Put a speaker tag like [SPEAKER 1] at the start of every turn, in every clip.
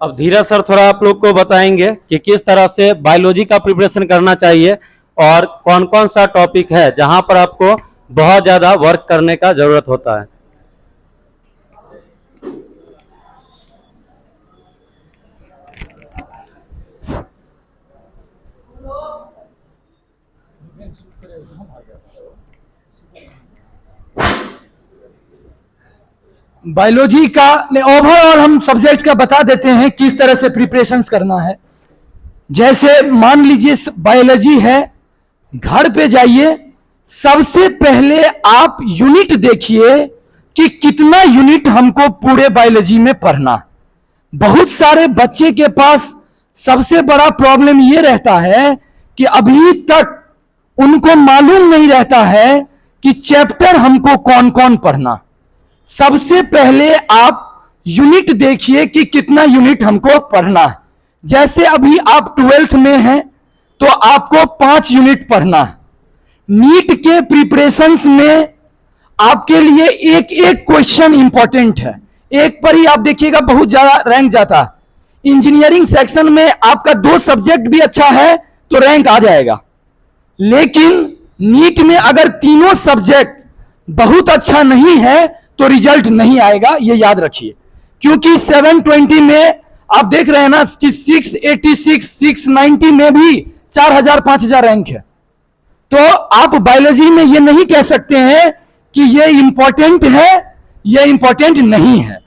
[SPEAKER 1] अब धीरज सर थोड़ा आप लोग को बताएंगे कि किस तरह से बायोलॉजी का प्रिपरेशन करना चाहिए और कौन कौन सा टॉपिक है जहां पर आपको बहुत ज्यादा वर्क करने का जरूरत होता है।
[SPEAKER 2] बायोलॉजी का ओवरऑल हम सब्जेक्ट का बता देते हैं किस तरह से प्रिपरेशंस करना है। जैसे मान लीजिए बायोलॉजी है, घर पे जाइए, सबसे पहले आप यूनिट देखिए कि कितना यूनिट हमको पूरे बायोलॉजी में पढ़ना। बहुत सारे बच्चे के पास सबसे बड़ा प्रॉब्लम ये रहता है कि अभी तक उनको मालूम नहीं रहता है कि चैप्टर हमको कौन कौन पढ़ना। सबसे पहले आप यूनिट देखिए कि कितना यूनिट हमको पढ़ना है। जैसे अभी आप 12th में हैं तो आपको 5 यूनिट पढ़ना है। नीट के प्रिपरेशंस में आपके लिए एक एक क्वेश्चन इंपॉर्टेंट है। एक पर ही आप देखिएगा बहुत ज्यादा रैंक जाता है। इंजीनियरिंग सेक्शन में आपका 2 सब्जेक्ट भी अच्छा है तो रैंक आ जाएगा, लेकिन नीट में अगर तीनों सब्जेक्ट बहुत अच्छा नहीं है तो रिजल्ट नहीं आएगा, ये याद रखिए। क्योंकि 720 में आप देख रहे हैं ना कि 686, 690 में भी 4000 5000 रैंक है। तो आप बायोलॉजी में ये नहीं कह सकते हैं कि ये इंपॉर्टेंट है, ये इंपॉर्टेंट नहीं है।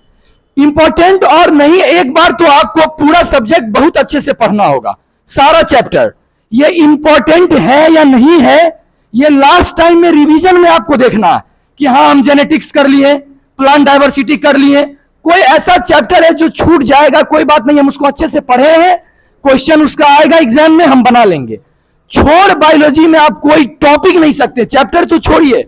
[SPEAKER 2] इंपॉर्टेंट और नहीं, एक बार तो आपको पूरा सब्जेक्ट बहुत अच्छे से पढ़ना होगा, सारा चैप्टर। ये इंपॉर्टेंट है या नहीं है, ये लास्ट टाइम में रिवीजन में आपको देखना है कि हाँ हम जेनेटिक्स कर लिए, प्लांट डाइवर्सिटी कर लिए, कोई ऐसा चैप्टर है जो छूट जाएगा, कोई बात नहीं, हम उसको अच्छे से पढ़े हैं, क्वेश्चन उसका आएगा एग्जाम में, हम बना लेंगे। छोड़ बायोलॉजी में आप कोई टॉपिक नहीं सकते, चैप्टर तो छोड़िए,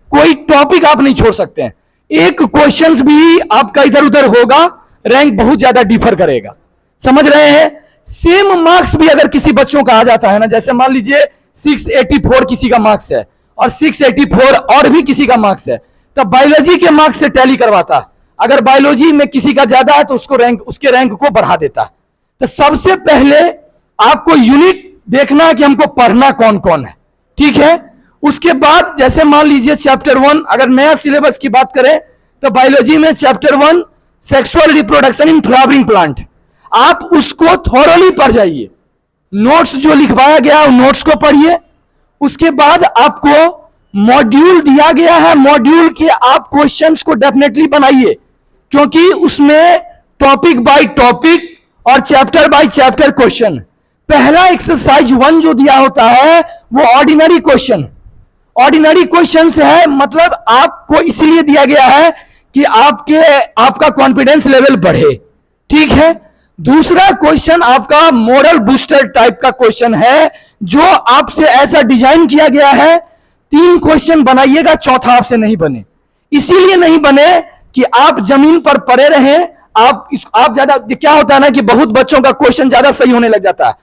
[SPEAKER 2] कोई टॉपिक आप नहीं छोड़ सकते हैं। एक क्वेश्चन भी आपका इधर उधर होगा, रैंक बहुत ज्यादा डिफर करेगा। समझ रहे हैं? सेम मार्क्स भी अगर किसी बच्चों का आ जाता है ना, जैसे मान लीजिए 684 किसी का मार्क्स है और 684 और भी किसी का मार्क्स है, तो बायोलॉजी के मार्क्स से टैली करवाता है। अगर बायोलॉजी में किसी का ज्यादा है तो उसके रैंक को बढ़ा देता है। तो सबसे पहले आपको यूनिट देखना है कि हमको पढ़ना कौन कौन है, ठीक है। उसके बाद जैसे मान लीजिए चैप्टर 1, अगर नया सिलेबस की बात करें तो बायोलॉजी में chapter 1 sexual reproduction in flowering plant, आप उसको थॉरोली पढ़ जाइए। नोट्स जो लिखवाया गया है नोट्स को पढ़िए। उसके बाद आपको मॉड्यूल दिया गया है, मॉड्यूल के आप क्वेश्चंस को डेफिनेटली बनाइए, क्योंकि उसमें टॉपिक बाय टॉपिक और चैप्टर बाय चैप्टर क्वेश्चन। पहला एक्सरसाइज 1 जो दिया होता है वो ऑर्डिनरी क्वेश्चन, ऑर्डिनरी क्वेश्चन है, मतलब आपको इसलिए दिया गया है कि आपका कॉन्फिडेंस लेवल बढ़े, ठीक है। दूसरा क्वेश्चन आपका मॉरल बूस्टर टाइप का क्वेश्चन है, जो आपसे ऐसा डिजाइन किया गया है 3 क्वेश्चन बनाइएगा, चौथा आपसे नहीं बने। इसीलिए नहीं बने कि आप जमीन पर पड़े रहे। आप ज्यादा, क्या होता है ना कि बहुत बच्चों का क्वेश्चन ज्यादा सही होने लग जाता है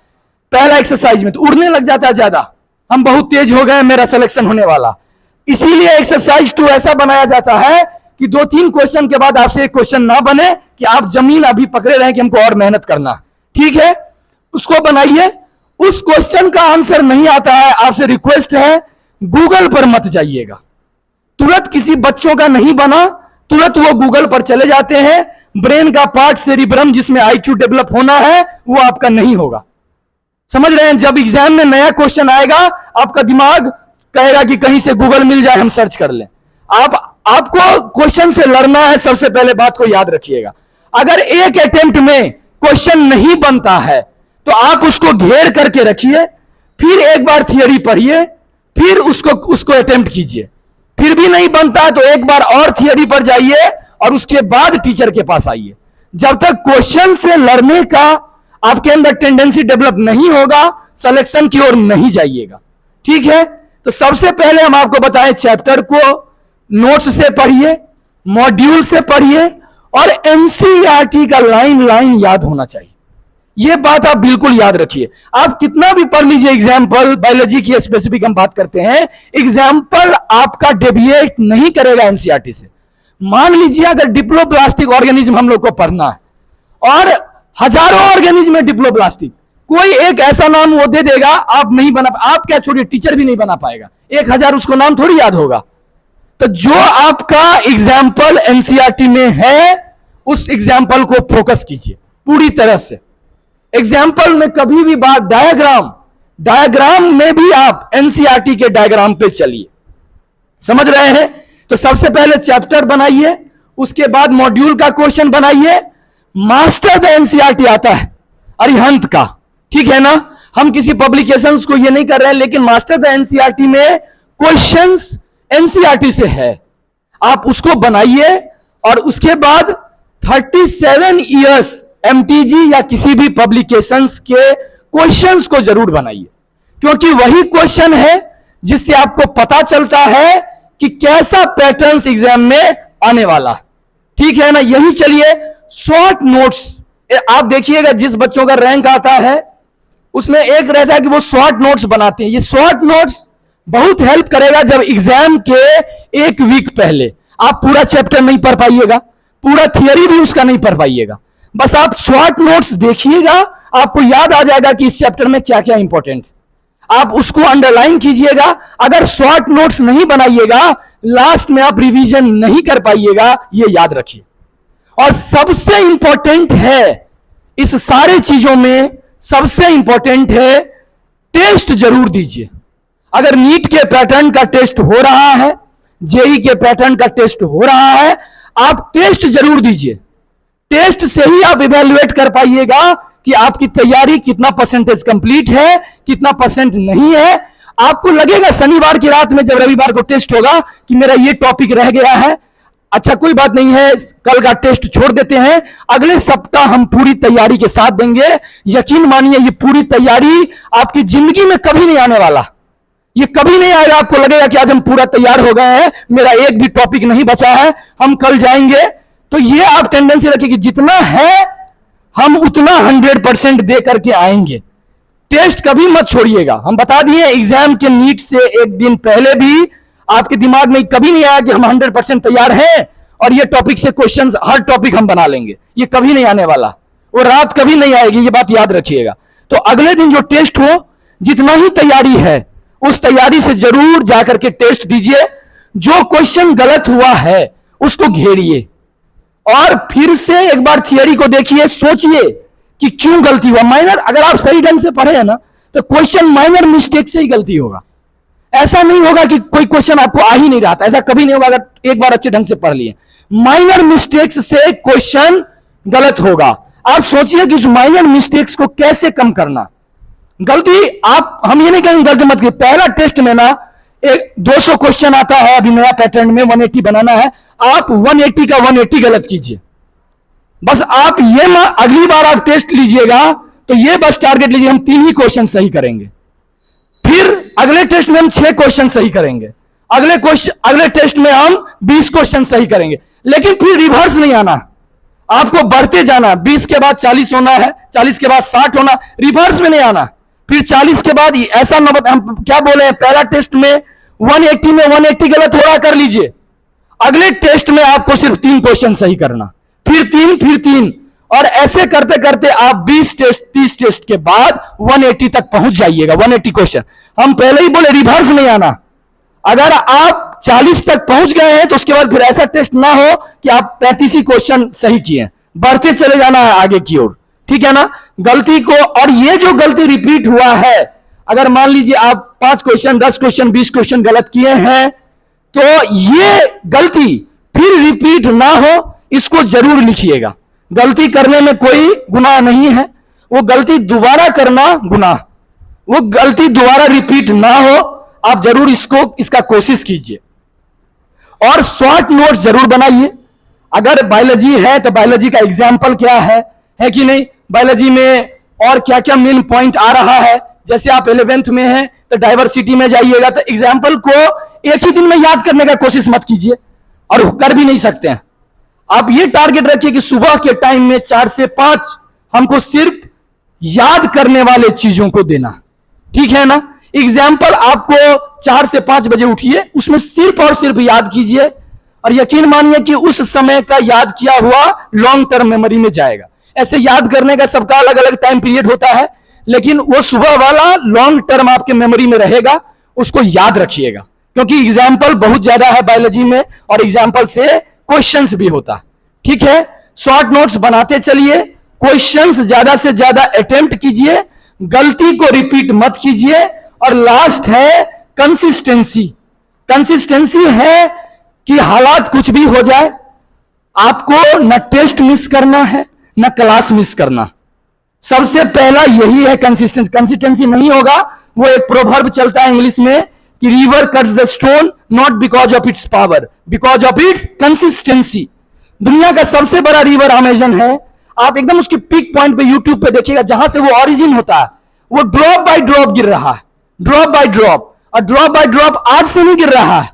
[SPEAKER 2] पहला एक्सरसाइज में, तो उड़ने लग जाता है ज्यादा, हम बहुत तेज हो गए, मेरा सिलेक्शन होने वाला। इसीलिए एक्सरसाइज 2 ऐसा बनाया जाता है कि 2-3 क्वेश्चन के बाद आपसे एक क्वेश्चन ना बने कि आप जमीन अभी पकड़े रहे कि हमको और मेहनत करना, ठीक है। उसको बनाइए। उस क्वेश्चन का आंसर नहीं आता है, आपसे रिक्वेस्ट है गूगल पर मत जाइएगा। तुरंत किसी बच्चों का नहीं बना, तुरंत वो गूगल पर चले जाते हैं। ब्रेन का पार्ट सेरिब्रम जिसमें आईक्यू डेवलप होना है वो आपका नहीं होगा। समझ रहे हैं? जब एग्जाम में नया क्वेश्चन आएगा आपका दिमाग कहेगा कि कहीं से गूगल मिल जाए, हम सर्च कर लें। आपको क्वेश्चन से लड़ना है, सबसे पहले बात को याद रखिएगा। अगर एक अटेम्प्ट में क्वेश्चन नहीं बनता है तो आप उसको घेर करके रखिए, फिर एक बार थियरी पढ़िए, फिर उसको अटेम्प्ट कीजिए। फिर भी नहीं बनता है तो एक बार और थियरी पर जाइए और उसके बाद टीचर के पास आइए। जब तक क्वेश्चन से लड़ने का आपके अंदर टेंडेंसी डेवलप नहीं होगा, सिलेक्शन की ओर नहीं जाइएगा, ठीक है। तो सबसे पहले हम आपको बताएं, चैप्टर को नोट्स से पढ़िए, मॉड्यूल से पढ़िए और एनसीईआरटी का लाइन याद होना चाहिए। यह बात आप बिल्कुल याद रखिए। आप कितना भी पढ़ लीजिए, एग्जाम्पल बायोलॉजी की स्पेसिफिक हम बात करते हैं, एग्जाम्पल आपका डेविएट नहीं करेगा एनसीईआरटी से। मान लीजिए अगर डिप्लोप्लास्टिक ऑर्गेनिज्म हम लोग को पढ़ना है और हजारों ऑर्गेनिज्म है डिप्लोब्लास्टिक, कोई एक ऐसा नाम वो दे देगा आप नहीं बना, आप क्या छोड़िए टीचर भी नहीं बना पाएगा, 1000 उसको नाम थोड़ी याद होगा। तो जो आपका एग्जाम्पल एनसीईआरटी में है उस एग्जाम्पल को फोकस कीजिए पूरी तरह से। एग्जाम्पल में कभी भी बात डायग्राम में भी आप एनसीईआरटी के डायग्राम पे चलिए, समझ रहे हैं। तो सबसे पहले चैप्टर बनाइए, उसके बाद मॉड्यूल का क्वेश्चन बनाइए। मास्टर द एनसीईआरटी आता है अरिहंत का, ठीक है ना। हम किसी पब्लिकेशंस को ये नहीं कर रहे हैं, लेकिन मास्टर द एनसीईआरटी में क्वेश्चंस एनसीईआरटी से है, आप उसको बनाइए। और उसके बाद 37 इयर्स एमटीजी या किसी भी पब्लिकेशंस के क्वेश्चंस को जरूर बनाइए, क्योंकि वही क्वेश्चन है जिससे आपको पता चलता है कि कैसा पैटर्न्स एग्जाम में आने वाला, ठीक है ना। यही चलिए शॉर्ट नोट्स आप देखिएगा, जिस बच्चों का रैंक आता है उसमें एक रहता है कि वो शॉर्ट नोट्स बनाते हैं। ये शॉर्ट नोट्स बहुत हेल्प करेगा जब एग्जाम के एक वीक पहले आप पूरा चैप्टर नहीं पढ़ पाइएगा, पूरा थियरी भी उसका नहीं पढ़ पाइएगा, बस आप शॉर्ट नोट्स देखिएगा, आपको याद आ जाएगा कि इस चैप्टर में क्या क्या इंपॉर्टेंट, आप उसको अंडरलाइन कीजिएगा। अगर शॉर्ट नोट्स नहीं बनाइएगा लास्ट में आप रिवीजन नहीं कर पाइएगा, ये याद रखिए। और सबसे इंपॉर्टेंट है इस सारे चीजों में, सबसे इंपॉर्टेंट है टेस्ट जरूर दीजिए। अगर नीट के पैटर्न का टेस्ट हो रहा है, जेई के पैटर्न का टेस्ट हो रहा है, आप टेस्ट जरूर दीजिए। टेस्ट से ही आप इवैल्यूएट कर पाइएगा कि आपकी तैयारी कितना परसेंटेज कंप्लीट है, कितना परसेंट नहीं है। आपको लगेगा शनिवार की रात में जब रविवार को टेस्ट होगा कि मेरा ये टॉपिक रह गया है, अच्छा कोई बात नहीं है, कल का टेस्ट छोड़ देते हैं, अगले सप्ताह हम पूरी तैयारी के साथ देंगे। यकीन मानिए ये पूरी तैयारी आपकी जिंदगी में कभी नहीं आने वाला, ये कभी नहीं आएगा। आपको लगेगा कि आज हम पूरा तैयार हो गए हैं, मेरा एक भी टॉपिक नहीं बचा है, हम कल जाएंगे। तो ये आप टेंडेंसी रखिए कि जितना है हम उतना 100% दे करके आएंगे। टेस्ट कभी मत छोड़िएगा। हम बता दिए एग्जाम के नीट से एक दिन पहले भी आपके दिमाग में कभी नहीं आया कि हम 100% तैयार हैं और ये टॉपिक से क्वेश्चंस हर टॉपिक हम बना लेंगे, ये कभी नहीं आने वाला, वो रात कभी नहीं आएगी, ये बात याद रखिएगा। तो अगले दिन जो टेस्ट हो, जितना ही तैयारी है उस तैयारी से जरूर जाकर के टेस्ट दीजिए। जो क्वेश्चन गलत हुआ है उसको घेरिए और फिर से एक बार थियरी को देखिए, सोचिए कि क्यों गलती हुआ। माइनर अगर आप सही ढंग से पढ़े हैं ना तो क्वेश्चन माइनर मिस्टेक से ही गलती होगा। ऐसा नहीं होगा कि कोई क्वेश्चन आपको आ ही नहीं रहा था, ऐसा कभी नहीं होगा अगर एक बार अच्छे ढंग से पढ़ लिए। माइनर मिस्टेक्स से क्वेश्चन गलत होगा। आप सोचिए कि माइनर मिस्टेक्स को कैसे कम करना। गलती आप, हम ये नहीं कहेंगे गलती मत कीजिए। पहला टेस्ट में ना 200 क्वेश्चन आता है, अभी नया पैटर्न में 180 बनाना है, आप 180 का 180 गलत कीजिए। बस आप ये ना, अगली बार आप टेस्ट लीजिएगा तो ये बस टारगेट लीजिए हम 3 ही क्वेश्चन सही करेंगे, फिर अगले टेस्ट में हम 6 क्वेश्चन सही करेंगे, अगले टेस्ट में हम 20 क्वेश्चन सही करेंगे। लेकिन फिर रिवर्स नहीं आना, आपको बढ़ते जाना। 20 के बाद 40 होना है, 40 के बाद 60 होना, रिवर्स में नहीं आना। फिर 40 के बाद ऐसा हम क्या बोले हैं, पहला टेस्ट में 180 में 180 गलत हो रहा कर लीजिए, अगले टेस्ट में आपको सिर्फ 3 क्वेश्चन सही करना, फिर 3 और ऐसे करते करते आप 20 टेस्ट 30 टेस्ट के बाद 180 तक पहुंच जाइएगा। 180 क्वेश्चन, हम पहले ही बोले रिवर्स नहीं आना। अगर आप 40 तक पहुंच गए हैं तो उसके बाद फिर ऐसा टेस्ट ना हो कि आप 35 ही क्वेश्चन सही किए, बढ़ते चले जाना है आगे की ओर, ठीक है ना। गलती को, और ये जो गलती रिपीट हुआ है, अगर मान लीजिए आप 5 क्वेश्चन 10 क्वेश्चन 20 क्वेश्चन गलत किए हैं तो ये गलती फिर रिपीट ना हो, इसको जरूर लिखिएगा। गलती करने में कोई गुनाह नहीं है, वो गलती दोबारा करना गुनाह, वो गलती दोबारा रिपीट ना हो, आप जरूर इसका कोशिश कीजिए। और शॉर्ट नोट्स जरूर बनाइए। अगर बायोलॉजी है तो बायोलॉजी का एग्जाम्पल क्या है कि नहीं, बायोलॉजी में और क्या क्या मेन पॉइंट आ रहा है। जैसे आप 11th में हैं तो डाइवर्सिटी में जाइएगा, तो एग्जाम्पल को एक ही दिन में याद करने का कोशिश मत कीजिए, और कर भी नहीं सकते हैं। आप ये टारगेट रखिए कि सुबह के टाइम में 4 से 5 हमको सिर्फ याद करने वाले चीजों को देना, ठीक है ना। एग्जाम्पल आपको 4 से 5 बजे उठिए, उसमें सिर्फ और सिर्फ याद कीजिए, और यकीन मानिए कि उस समय का याद किया हुआ लॉन्ग टर्म मेमोरी में जाएगा। ऐसे याद करने का सबका अलग अलग टाइम पीरियड होता है, लेकिन वो सुबह वाला लॉन्ग टर्म आपके मेमोरी में रहेगा, उसको याद रखिएगा, क्योंकि एग्जाम्पल बहुत ज्यादा है बायोलॉजी में और एग्जाम्पल से क्वेश्चंस भी होता है। ठीक है, शॉर्ट नोट्स बनाते चलिए, क्वेश्चंस ज्यादा से ज्यादा अटेम्प्ट कीजिए, गलती को रिपीट मत कीजिए, और लास्ट है कंसिस्टेंसी। कंसिस्टेंसी है कि हालात कुछ भी हो जाए, आपको न टेस्ट मिस करना है न क्लास मिस करना। सबसे पहला यही है कंसिस्टेंसी। कंसिस्टेंसी नहीं होगा, वो एक प्रोवर्ब चलता है इंग्लिश में कि river cuts the stone not because of its power, because of its consistency. दुनिया का सबसे बड़ा रिवर अमेजन है, आप एकदम उसके पीक पॉइंट पे यूट्यूब पे देखिएगा, जहां से वो ओरिजिन होता है, वो ड्रॉप बाय ड्रॉप गिर रहा है, ड्रॉप बाय ड्रॉप। और ड्रॉप बाय ड्रॉप आज से नहीं गिर रहा है,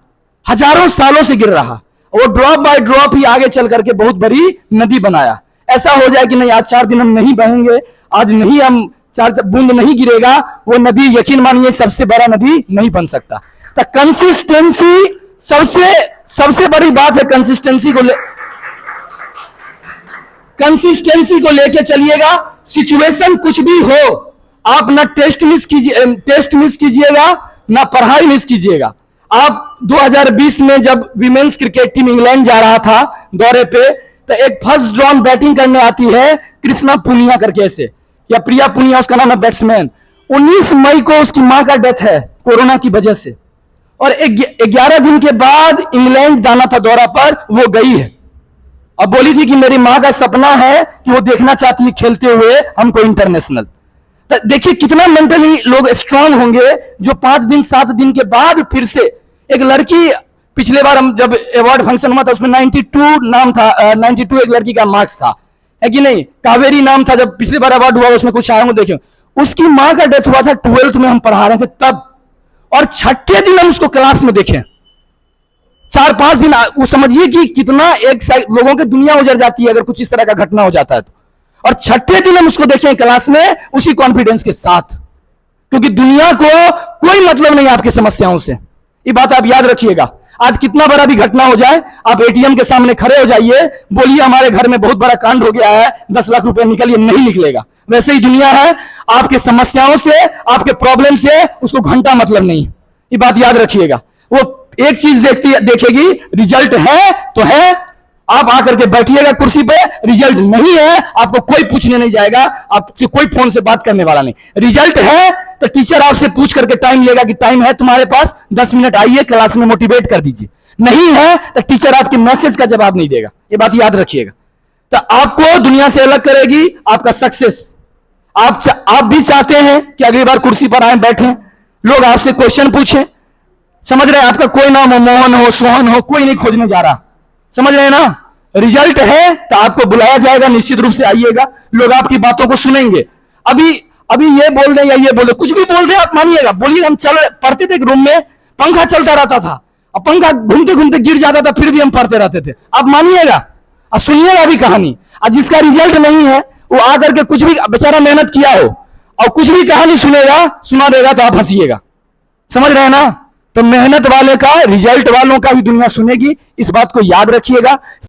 [SPEAKER 2] हजारों सालों से गिर रहा। वो ड्रॉप बाय ड्रॉप ही आगे चल करके बहुत बड़ी नदी बनाया। ऐसा हो जाए कि नहीं आज 4 दिन हम नहीं बहेंगे, आज नहीं हम 4 बूंद नहीं गिरेगा, वो नदी यकीन मानिए सबसे बड़ा नदी नहीं बन सकता। तो कंसिस्टेंसी सबसे बड़ी बात है। कंसिस्टेंसी को लेके चलिएगा, सिचुएशन कुछ भी हो, आप ना टेस्ट मिस कीजिएगा ना पढ़ाई मिस कीजिएगा। आप 2020 में जब विमेंस क्रिकेट टीम इंग्लैंड जा रहा था दौरे पे, तो एक फर्स्ट ड्रॉन बैटिंग करने आती है कृष्णा पुनिया करके ऐसे, या प्रिया पुनिया उसका नाम है बैट्समैन। 19 मई को उसकी मां का डेथ है कोरोना की वजह से, और 11 दिन के बाद इंग्लैंड जाना था दौरा पर, वो गई है। अब बोली थी कि मेरी मां का सपना है कि वो देखना चाहती है खेलते हुए हमको इंटरनेशनल। तो देखिए कितना मेंटली लोग स्ट्रांग होंगे जो 5 दिन 7 दिन के बाद फिर से एक लड़की, पिछले बार हम जब अवार्ड फंक्शन हुआ था उसमें 92 नाम था, 92 एक लड़की का मार्क्स था, है कि नहीं, कावेरी नाम था, जब पिछली बार अवार्ड हुआ उसमें कुछ आया हूं, देखें उसकी मां का डेथ हुआ था 12th में, हम पढ़ा रहे थे तब, और 6ठे दिन हम उसको क्लास में देखें। 4-5 दिन, वो समझिए कि कितना एक लोगों की दुनिया उजड़ जाती है अगर कुछ इस तरह का घटना हो जाता है तो। और 6ठे दिन हम उसको देखें क्लास में उसी कॉन्फिडेंस के साथ, क्योंकि दुनिया को कोई मतलब नहीं आपकी समस्याओं से, ये बात आप याद रखिएगा। आज कितना बड़ा भी घटना हो जाए, आप एटीएम के सामने खड़े हो जाइए, बोलिए हमारे घर में बहुत बड़ा कांड हो गया है, 10 लाख रुपए निकलिए, नहीं निकलेगा। वैसे ही दुनिया है, आपके समस्याओं से, आपके प्रॉब्लम से उसको घंटा मतलब नहीं, ये बात याद रखिएगा। वो एक चीज देखेगी, रिजल्ट है तो है, आप आकर के बैठिएगा कुर्सी पे, रिजल्ट नहीं है आपको कोई पूछने नहीं जाएगा, आपसे कोई फोन से बात करने वाला नहीं। रिजल्ट है तो टीचर आपसे पूछ करके टाइम लेगा कि टाइम है तुम्हारे पास, 10 मिनट आइए क्लास में मोटिवेट कर दीजिए। नहीं है तो टीचर आपके मैसेज का जवाब नहीं देगा, ये बात याद रखिएगा। तो आपको दुनिया से अलग करेगी आपका सक्सेस। आप भी चाहते हैं कि अगली बार कुर्सी पर आए, बैठें, लोग आपसे क्वेश्चन पूछें, समझ रहे हैं, आपका कोई नाम हो, मोहन हो, सोहन हो, कोई नहीं खोजने जा रहा, समझ रहे हैं ना। रिजल्ट है तो आपको बुलाया जाएगा, निश्चित रूप से आइएगा, लोग आपकी बातों को सुनेंगे। अभी ये बोल दे या ये बोल दे, कुछ भी बोल दे आप मानिएगा, बोलिए हम पढ़ते थे रूम में, पंखा चलता रहता था, और पंखा घूमते घूमते गिर जाता था, फिर भी हम पढ़ते रहते थे, आप मानिएगा और सुनिएगा अभी कहानी। और जिसका रिजल्ट नहीं है वो आकर के कुछ भी बेचारा मेहनत किया हो और कुछ भी कहानी सुना देगा तो आप हंसिएगा, समझ रहे हैं ना। तो मेहनत वाले का, रिजल्ट वालों का ही दुनिया सुनेगी, इस बात को याद रखिएगा।